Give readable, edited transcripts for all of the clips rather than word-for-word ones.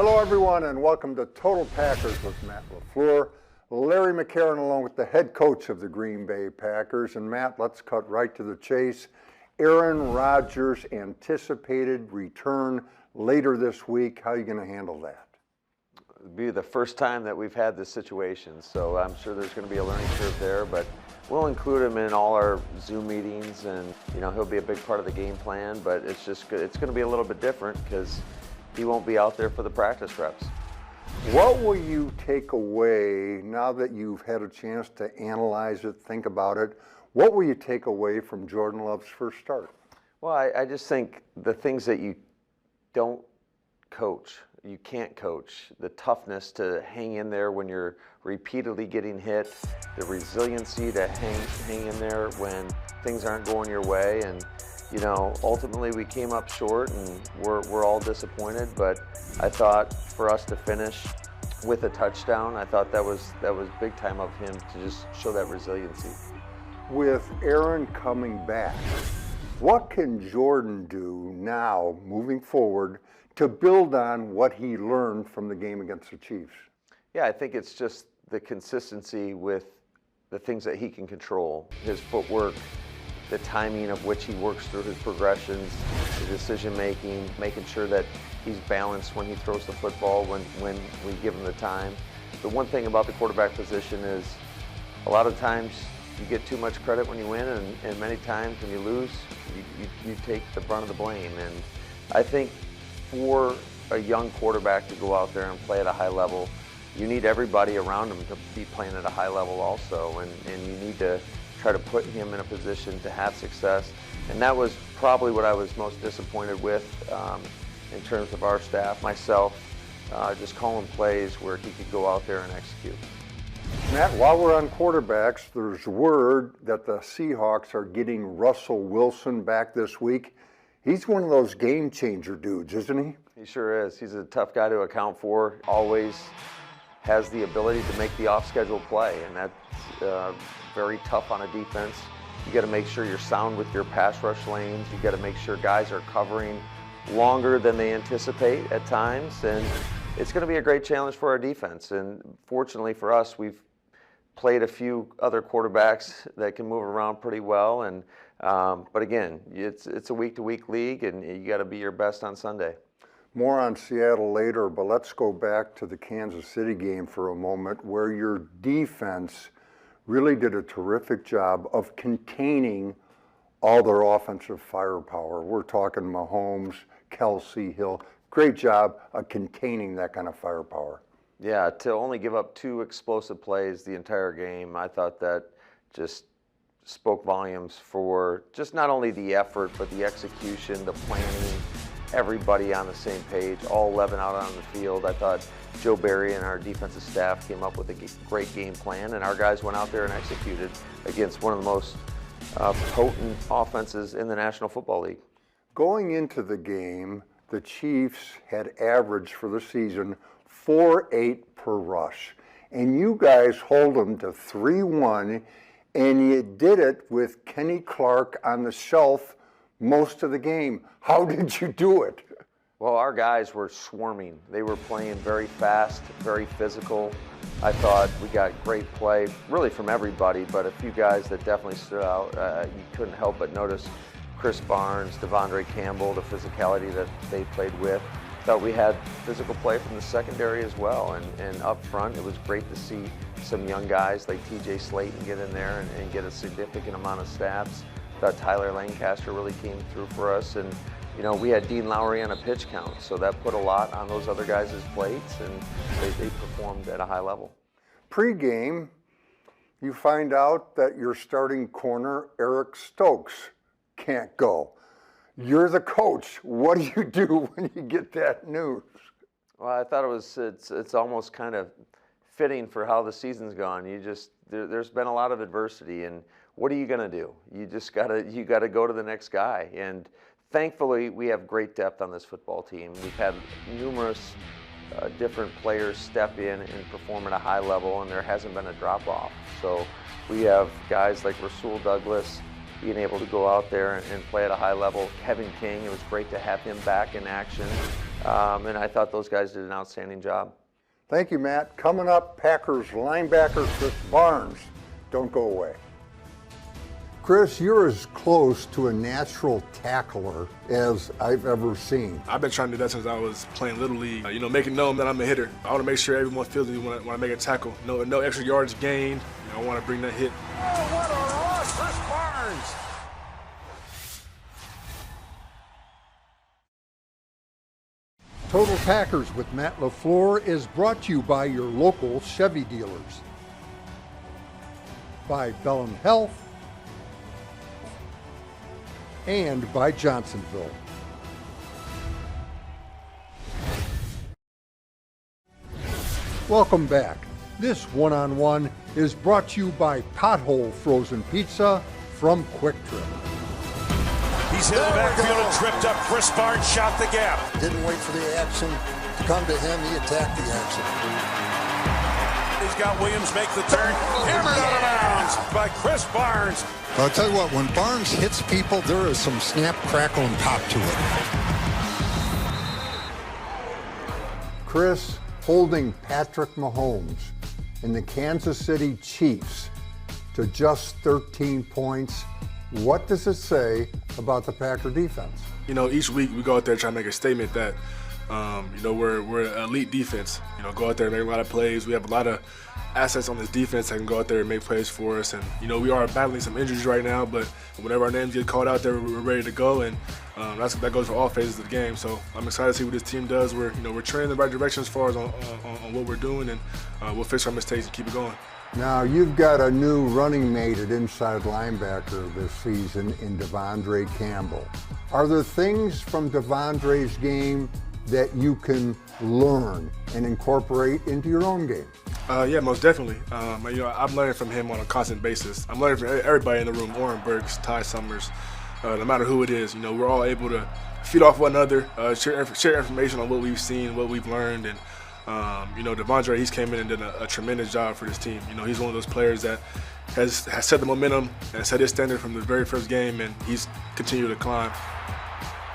Hello, everyone, and welcome to Total Packers with Matt LaFleur. Larry McCarren along with the head coach of the Green Bay Packers. And Matt, let's cut right to the chase. Aaron Rodgers' anticipated return later this week. How are you going to handle that? It'll be the first time that we've had this situation, so I'm sure there's going to be a learning curve there, but we'll include him in all our Zoom meetings, and he'll be a big part of the game plan, but it's going to be a little bit different because he won't be out there for the practice reps. What will you take away now that you've had a chance to analyze it, think about it? What will you take away from Jordan Love's first start? Well, I just think the things that you don't coach, you can't coach, the toughness to hang in there when you're repeatedly getting hit, the resiliency to hang in there when things aren't going your way, and ultimately we came up short and we're all disappointed, but I thought for us to finish with a touchdown, I thought that was big time of him to just show that resiliency. With Aaron coming back, what can Jordan do now moving forward to build on what he learned from the game against the Chiefs? Yeah, I think it's just the consistency with the things that he can control, his footwork, the timing of which he works through his progressions, the decision making, making sure that he's balanced when he throws the football, when we give him the time. The one thing about the quarterback position is a lot of times you get too much credit when you win, and many times when you lose, you take the brunt of the blame. And I think for a young quarterback to go out there and play at a high level, you need everybody around him to be playing at a high level also, and you need to try to put him in a position to have success. And that was probably what I was most disappointed with in terms of our staff, myself, just calling plays where he could go out there and execute. Matt, while we're on quarterbacks, there's word that the Seahawks are getting Russell Wilson back this week. He's one of those game changer dudes, isn't he? He sure is. He's a tough guy to account for. Always has the ability to make the off-schedule play, and that's very tough on a defense. You got to make sure you're sound with your pass rush lanes. You got to make sure guys are covering longer than they anticipate at times, and it's going to be a great challenge for our defense. And fortunately for us, we've played a few other quarterbacks that can move around pretty well. And but again, it's a week-to-week league, and you got to be your best on Sunday. More on Seattle later, but let's go back to the Kansas City game for a moment, where your defense really did a terrific job of containing all their offensive firepower. We're talking Mahomes, Kelsey, Hill. Great job of containing that kind of firepower. Yeah, to only give up 2 explosive plays the entire game, I thought that just spoke volumes for just not only the effort, but the execution, the planning, everybody on the same page, all 11 out on the field. I thought Joe Barry and our defensive staff came up with a great game plan, and our guys went out there and executed against one of the most potent offenses in the National Football League. Going into the game, the Chiefs had averaged for the season 4.8 per rush, and you guys hold them to 3-1, and you did it with Kenny Clark on the shelf most of the game. How did you do it? Well, our guys were swarming. They were playing very fast, very physical. I thought we got great play, really from everybody, but a few guys that definitely stood out. You couldn't help but notice Krys Barnes, Devondre Campbell, the physicality that they played with. Thought we had physical play from the secondary as well, and up front, it was great to see some young guys like TJ Slayton get in there and get a significant amount of snaps. Thought Tyler Lancaster really came through for us, and we had Dean Lowry on a pitch count, so that put a lot on those other guys' plates, and they performed at a high level. Pre-game, you find out that your starting corner, Eric Stokes, can't go. You're the coach. What do you do when you get that news? Well, I thought it's almost kind of fitting for how the season's gone. There's been a lot of adversity, and what are you going to do? You gotta go to the next guy. And thankfully, we have great depth on this football team. We've had numerous different players step in and perform at a high level, and there hasn't been a drop-off. So we have guys like Rasul Douglas being able to go out there and play at a high level. Kevin King, it was great to have him back in action. And I thought those guys did an outstanding job. Thank you, Matt. Coming up, Packers linebacker Krys Barnes. Don't go away. Krys, you're as close to a natural tackler as I've ever seen. I've been trying to do that since I was playing Little League. Making known that I'm a hitter. I want to make sure everyone feels me when I make a tackle. No extra yards gained. I want to bring that hit. Oh, what a rush, Krys Barnes! Total Packers with Matt LaFleur is brought to you by your local Chevy dealers. By Bellum Health, and by Johnsonville. Welcome back. This one-on-one is brought to you by Pothole Frozen Pizza from Quick Trip. He's in the backfield and tripped up. Krys Barnes shot the gap. Didn't wait for the action to come to him. He attacked the action. He's got Williams make the turn. Hammered out of bounds by Krys Barnes. I'll tell you what, when Barnes hits people, there is some snap, crackle, and pop to it. Krys holding Patrick Mahomes and the Kansas City Chiefs to just 13 points. What does it say about the Packer defense? Each week we go out there trying to make a statement that, we're an elite defense. Go out there and make a lot of plays. We have a lot of assets on this defense that can go out there and make plays for us. And, we are battling some injuries right now, but whenever our names get called out there, we're ready to go. And that goes for all phases of the game. So I'm excited to see what this team does. We're trending in the right direction as far as on what we're doing, and we'll fix our mistakes and keep it going. Now, you've got a new running mate at inside linebacker this season in Devondre Campbell. Are there things from Devondre's game that you can learn and incorporate into your own game? Yeah, most definitely. I'm learning from him on a constant basis. I'm learning from everybody in the room, Oren Burks, Ty Summers, no matter who it is. We're all able to feed off one another, share information on what we've seen, what we've learned. And, Devondre, he's came in and did a tremendous job for this team. He's one of those players that has set the momentum and set his standard from the very first game, and he's continued to climb.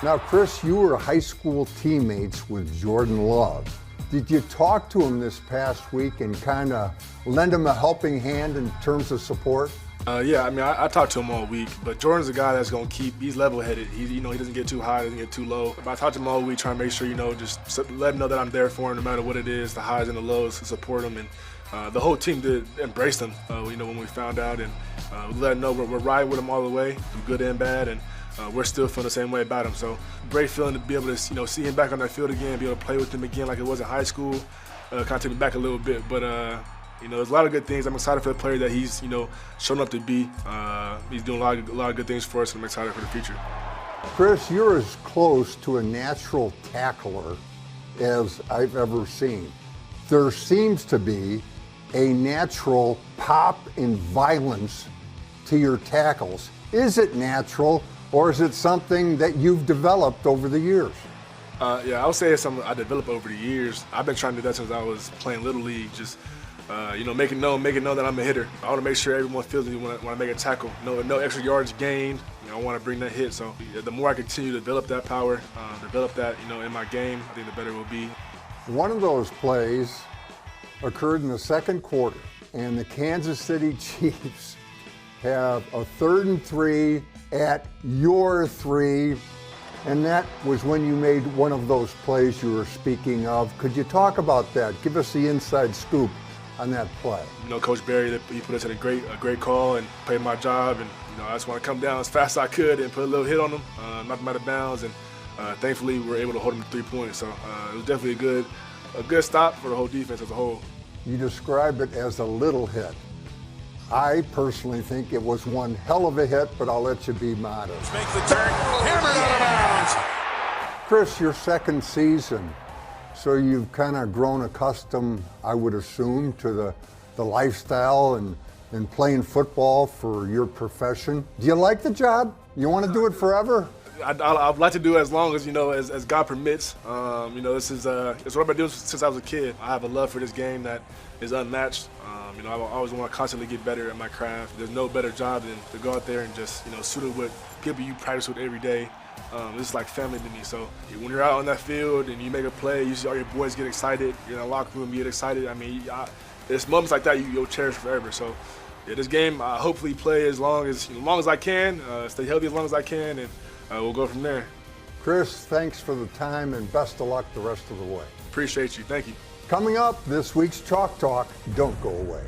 Now, Krys, you were high school teammates with Jordan Love. Did you talk to him this past week and kind of lend him a helping hand in terms of support? Yeah, I talked to him all week, but Jordan's a guy that's going to he's level-headed. He doesn't get too high, doesn't get too low. But I talked to him all week, trying to make sure, just let him know that I'm there for him no matter what it is, the highs and the lows, to support him. And the whole team did embrace him, when we found out. And we let him know we're riding with him all the way, through good and bad. And we're still feeling the same way about him. So great feeling to be able to, see him back on that field again, be able to play with him again like it was in high school. Kind of took me back a little bit, but there's a lot of good things. I'm excited for the player that he's, shown up to be. He's doing a lot of good things for us, and I'm excited for the future. Krys, you're as close to a natural tackler as I've ever seen. There seems to be a natural pop and violence to your tackles. Is it natural, or is it something that you've developed over the years? Yeah, I would say it's something I developed over the years. I've been trying to do that since I was playing Little League, just making known that I'm a hitter. I want to make sure everyone feels me when I make a tackle. No extra yards gained. I want to bring that hit. So the more I continue to develop that power, develop that, in my game, I think the better it will be. One of those plays occurred in the second quarter, and the Kansas City Chiefs have a 3rd and 3 at your 3, and that was when you made one of those plays you were speaking of. Could you talk about that? Give us the inside scoop on that play. Coach Barry, he put us in a great call and played my job, and I just want to come down as fast as I could and put a little hit on him, knock him out of bounds, and thankfully we were able to hold him to 3 points. So it was definitely a good stop for the whole defense as a whole. You describe it as a little hit. I personally think it was one hell of a hit, but I'll let you be modest. Make the turn, hammered out of bounds. Krys, your second season, so you've kind of grown accustomed, I would assume, to the lifestyle and playing football for your profession. Do you like the job? You want to do it forever? I'd like to do it as long as, as God permits. This is it's what I've been doing since I was a kid. I have a love for this game that is unmatched. I always want to constantly get better at my craft. There's no better job than to go out there and just, suit it with people you practice with every day. This is like family to me. So when you're out on that field and you make a play, you see all your boys get excited. You're in the locker room, you get excited. There's moments like that you'll cherish forever. So yeah, this game, I hopefully play as long as I can, stay healthy as long as I can, and we'll go from there. Krys, thanks for the time and best of luck the rest of the way. Appreciate you. Thank you. Coming up, this week's Chalk Talk. Don't go away.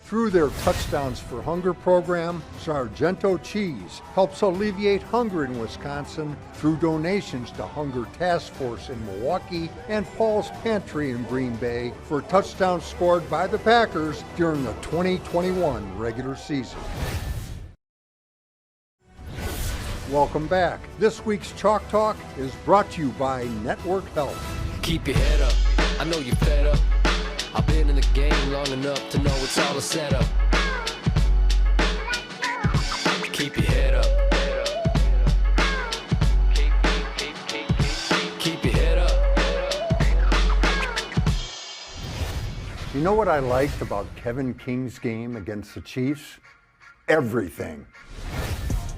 Through their Touchdowns for Hunger program, Sargento Cheese helps alleviate hunger in Wisconsin through donations to Hunger Task Force in Milwaukee and Paul's Pantry in Green Bay for touchdowns scored by the Packers during the 2021 regular season. Welcome back. This week's Chalk Talk is brought to you by Network Health. Keep your head up. I know you're fed up. I've been in the game long enough to know it's all a setup. Keep your head up. Keep your head up. You know what I liked about Kevin King's game against the Chiefs? Everything.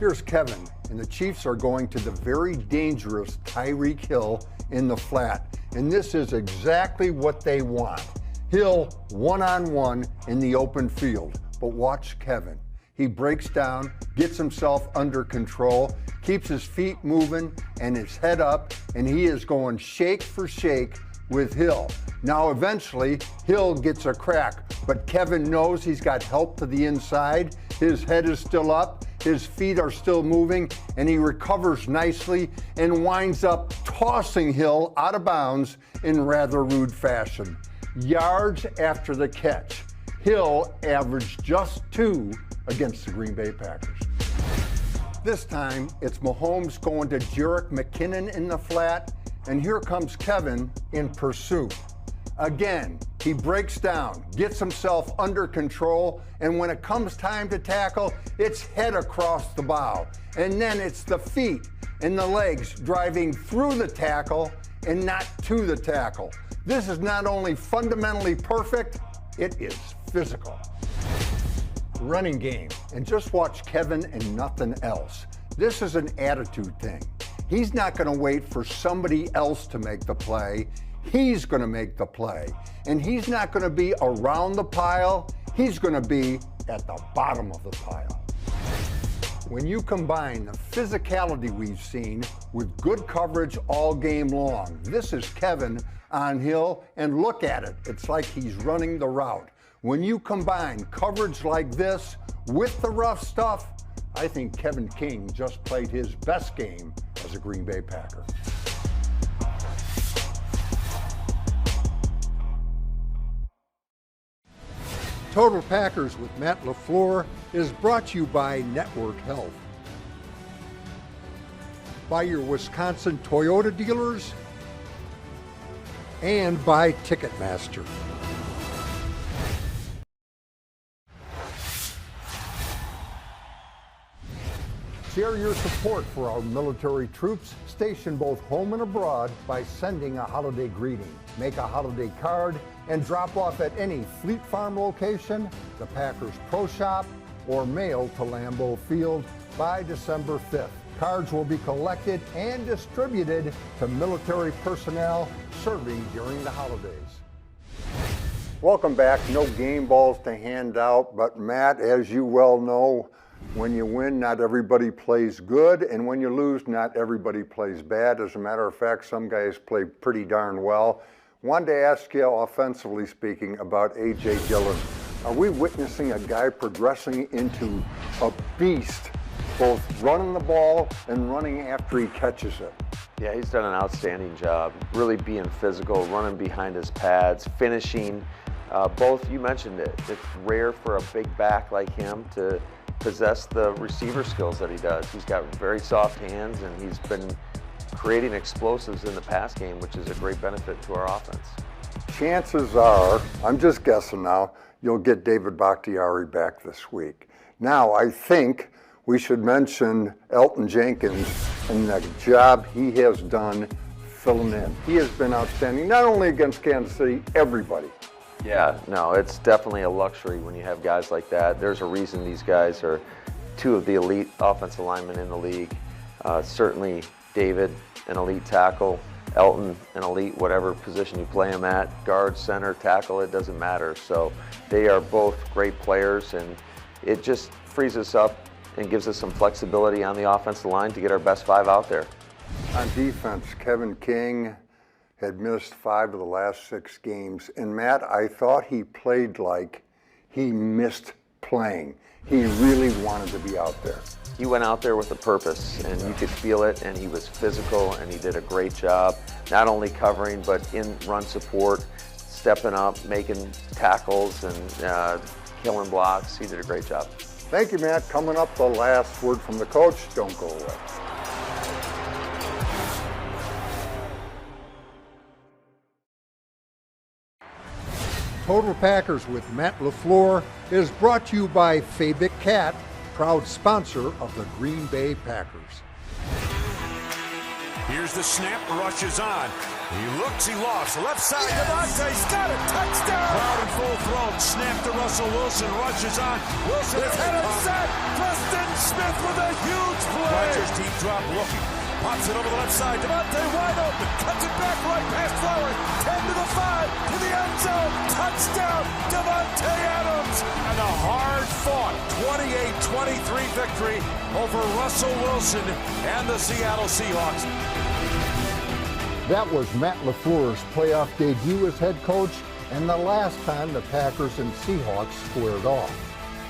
Here's Kevin, and the Chiefs are going to the very dangerous Tyreek Hill in the flat, and this is exactly what they want. Hill one-on-one in the open field, but watch Kevin. He breaks down, gets himself under control, keeps his feet moving and his head up, and he is going shake for shake with Hill. Now eventually, Hill gets a crack, but Kevin knows he's got help to the inside. His head is still up, his feet are still moving, and he recovers nicely and winds up tossing Hill out of bounds in rather rude fashion. Yards after the catch, Hill averaged just 2 against the Green Bay Packers. This time, it's Mahomes going to Jerick McKinnon in the flat, and here comes Kevin in pursuit. Again, he breaks down, gets himself under control, and when it comes time to tackle, it's head across the bow. And then it's the feet and the legs driving through the tackle and not to the tackle. This is not only fundamentally perfect, it is physical. Running game, and just watch Kevin and nothing else. This is an attitude thing. He's not going to wait for somebody else to make the play. He's going to make the play. And he's not going to be around the pile. He's going to be at the bottom of the pile. When you combine the physicality we've seen with good coverage all game long, this is Kevin on Hill, and look at it. It's like he's running the route. When you combine coverage like this with the rough stuff, I think Kevin King just played his best game as a Green Bay Packer. Total Packers with Matt LaFleur is brought to you by Network Health, by your Wisconsin Toyota dealers, and by Ticketmaster. Share your support for our military troops stationed both home and abroad by sending a holiday greeting. Make a holiday card and drop off at any Fleet Farm location, the Packers Pro Shop, or mail to Lambeau Field by December 5th. Cards will be collected and distributed to military personnel serving during the holidays. Welcome back. No game balls to hand out, but Matt, as you well know, when you win, not everybody plays good, and when you lose, not everybody plays bad. As a matter of fact, some guys play pretty darn well. Wanted to ask you, offensively speaking, about A.J. Dillon. Are we witnessing a guy progressing into a beast, both running the ball and running after he catches it? Yeah, he's done an outstanding job, really being physical, running behind his pads, finishing. Both, you mentioned it, it's rare for a big back like him to possess the receiver skills that he does. He's got very soft hands, and he's been creating explosives in the pass game, which is a great benefit to our offense. Chances are, I'm just guessing now, you'll get David Bakhtiari back this week. Now, I think we should mention Elton Jenkins and the job he has done filling in. He has been outstanding, not only against Kansas City, everybody. Yeah, no, it's definitely a luxury when you have guys like that. There's a reason these guys are two of the elite offensive linemen in the league. Certainly David, an elite tackle. Elton, an elite whatever position you play him at. Guard, center, tackle, it doesn't matter. So they are both great players, and it just frees us up and gives us some flexibility on the offensive line to get our best 5 out there. On defense, Kevin King had missed 5 of the last 6 games. And Matt, I thought he played like he missed playing. He really wanted to be out there. He went out there with a purpose, and you could feel it, and he was physical, and he did a great job, not only covering, but in run support, stepping up, making tackles, and killing blocks. He did a great job. Thank you, Matt. Coming up, the last word from the coach. Don't go away. Total Packers with Matt LaFleur is brought to you by Fabic Cat, proud sponsor of the Green Bay Packers. Here's the snap, rushes on. He looks, he lofts. Left side, Devontae's got it. Touchdown! Crowd in full throat. Snap to Russell Wilson, rushes on. Wilson is head of set. Preston Smith with a huge play. Rodgers deep drop looking. Pops it over the left side. Devontae wide open. Cuts it back right past Flowers. 10 to the 5. To the end zone. Touchdown. Devontae Adams. And a hard-fought 28-23 victory over Russell Wilson and the Seattle Seahawks. That was Matt LaFleur's playoff debut as head coach and the last time the Packers and Seahawks squared off.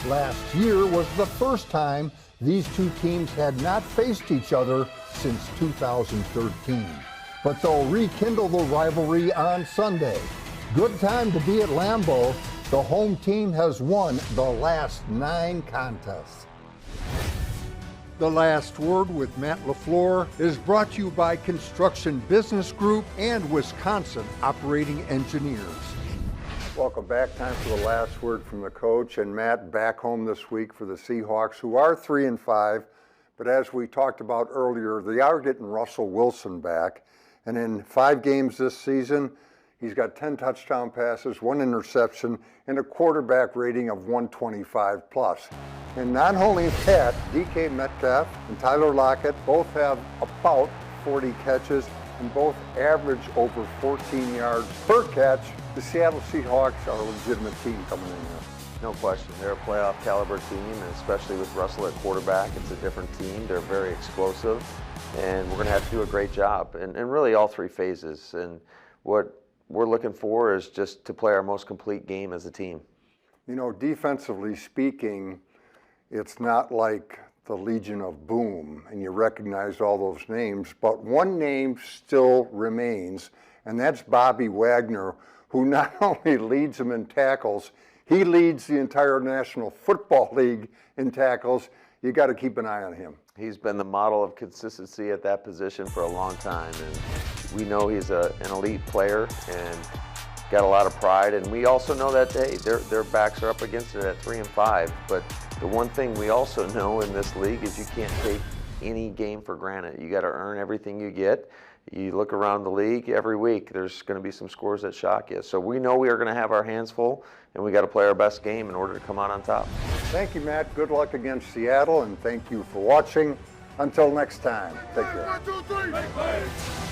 Last year was the first time these two teams had not faced each other since 2013. But they'll rekindle the rivalry on Sunday. Good time to be at Lambeau. The home team has won the last 9 contests. The Last Word with Matt LaFleur is brought to you by Construction Business Group and Wisconsin Operating Engineers. Welcome back. Time for the last word from the coach. And Matt, back home this week for the Seahawks, who are 3-5. But as we talked about earlier, they are getting Russell Wilson back. And in 5 games this season, he's got 10 touchdown passes, 1 interception, and a quarterback rating of 125 plus. And not only that, DK Metcalf and Tyler Lockett both have about 40 catches and both average over 14 yards per catch. The Seattle Seahawks are a legitimate team coming in here. No question. They're a playoff caliber team, and especially with Russell at quarterback, it's a different team. They're very explosive, and we're going to have to do a great job, and really all 3 phases. And what we're looking for is just to play our most complete game as a team. You know, defensively speaking, it's not like the Legion of Boom, and you recognize all those names, but one name still remains, and that's Bobby Wagner, who not only leads them in tackles, he leads the entire National Football League in tackles. You got to keep an eye on him. He's been the model of consistency at that position for a long time, and we know he's an elite player and got a lot of pride. And we also know that their backs are up against it at 3-5. But the one thing we also know in this league is you can't take any game for granted. You got to earn everything you get. You look around the league every week, there's going to be some scores that shock you. So we know we are going to have our hands full, and we got to play our best game in order to come out on top. Thank you, Matt. Good luck against Seattle, and thank you for watching. Until next time, take care. 1, 2, 3.